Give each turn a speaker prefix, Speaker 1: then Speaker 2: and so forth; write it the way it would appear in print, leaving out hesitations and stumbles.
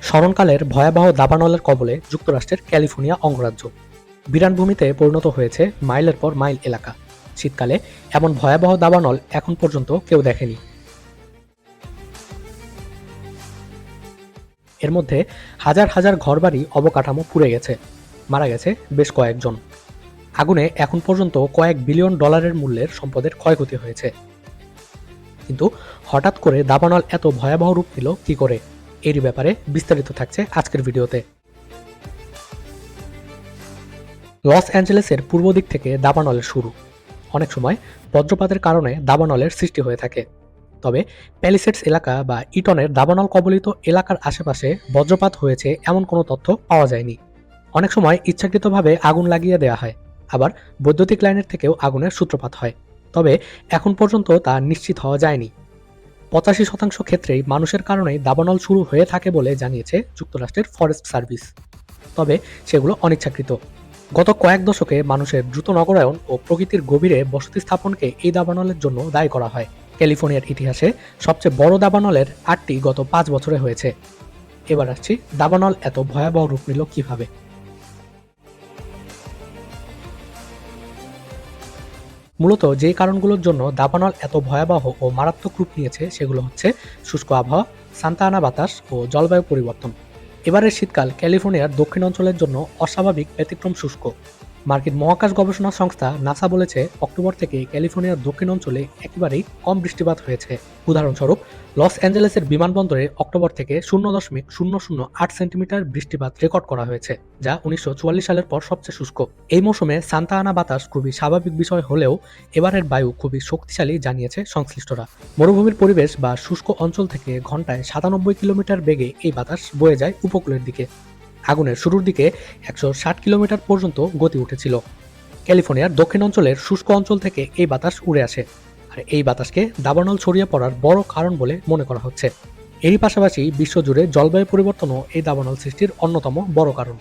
Speaker 1: স্মরণকালের ভয়াবহ দাবানলের কবলে যুক্তরাষ্ট্রের ক্যালিফোর্নিয়া অঙ্গরাজ্য বিরান ভূমিতে পরিণত হয়েছে মাইলের পর মাইল এলাকা। শীতকালে এমন ভয়াবহ দাবানল এখন পর্যন্ত কেউ দেখেনি। এর মধ্যে হাজার হাজার ঘরবাড়ি অবকাঠামো পুড়ে গেছে, মারা গেছে বেশ কয়েকজন। আগুনে এখন পর্যন্ত কয়েক বিলিয়ন ডলারের মূল্যের সম্পদের ক্ষয়ক্ষতি হয়েছে। কিন্তু হঠাৎ করে দাবানল এত ভয়াবহ রূপ নিল কি করে, এরই ব্যাপারে বিস্তারিত থাকছে আজকের ভিডিওতে। লস অ্যাঞ্জেলেসের পূর্ব দিক থেকে দাবানলের শুরু। অনেক সময় বজ্রপাতের কারণে দাবানলের সৃষ্টি হয়ে থাকে, তবে প্যালিসেডস এলাকা বা ইটনের দাবানল কবলিত এলাকার আশেপাশে বজ্রপাত হয়েছে এমন কোনো তথ্য পাওয়া যায়নি। অনেক সময় ইচ্ছাকৃতভাবে আগুন লাগিয়ে দেওয়া হয়, আবার বৈদ্যুতিক লাইনের থেকেও আগুনের সূত্রপাত হয়, তবে এখন পর্যন্ত তা নিশ্চিত হওয়া যায়নি। 85% ক্ষেত্রেই মানুষের কারণেই দাবানল শুরু হয়ে থাকে বলে জানিয়েছে যুক্তরাষ্ট্রের ফরেস্ট সার্ভিস, তবে সেগুলো অনিচ্ছাকৃত। গত কয়েক দশকে মানুষের দ্রুত নগরায়ন ও প্রকৃতির গভীরে বসতি স্থাপনকে এই দাবানলের জন্য দায়ী করা হয়। ক্যালিফোর্নিয়ার ইতিহাসে সবচেয়ে বড় দাবানলের 8টি গত 5 বছরে হয়েছে। এবার আসছি দাবানল এত ভয়াবহ রূপ নিল কিভাবে। মূলত যে কারণগুলোর জন্য দাবানল এত ভয়াবহ ও মারাত্মক রূপ নিয়েছে সেগুলো হচ্ছে শুষ্ক আবহাওয়া, সান্তা আনা বাতাস ও জলবায়ু পরিবর্তন। এবারের শীতকাল ক্যালিফোর্নিয়ার দক্ষিণ অঞ্চলের জন্য অস্বাভাবিক ব্যতিক্রম শুষ্ক। মার্কিন মহাকাশ গবেষণা সংস্থা নাসা বলেছে অক্টোবর থেকে ক্যালিফোর্নিয়ার দক্ষিণ অঞ্চলে একেবারেই কম বৃষ্টিপাত হয়েছে। উদাহরণস্বরূপ লস অ্যাঞ্জেলেসের বিমানবন্দরে অক্টোবর থেকে 0.008 সেন্টিমিটার বৃষ্টিপাত রেকর্ড করা হয়েছে, যা 1944 সালের পর সবচেয়ে শুষ্ক। এই মৌসুমে সান্তা আনা বাতাস খুবই স্বাভাবিক বিষয় হলেও এবারের বায়ু খুবই শক্তিশালী জানিয়েছে সংশ্লিষ্টরা। মরুভূমির পরিবেশ বা শুষ্ক অঞ্চল থেকে ঘন্টায় 97 কিলোমিটার বেগে এই বাতাস বয়ে যায় উপকূলের দিকে। আগুনের শুরুর দিকে 160 কিলোমিটার পর্যন্ত গতি উঠেছিল। ক্যালিফোর্নিয়ার দক্ষিণ অঞ্চলের শুষ্ক অঞ্চল থেকে এই বাতাস উড়ে আসে, আর এই বাতাসকে দাবানল ছড়িয়ে পড়ার বড় কারণ বলে মনে করা হচ্ছে। এরই পাশাপাশি বিশ্বজুড়ে জলবায়ু পরিবর্তনও এই দাবানল সৃষ্টির অন্যতম বড় কারণ।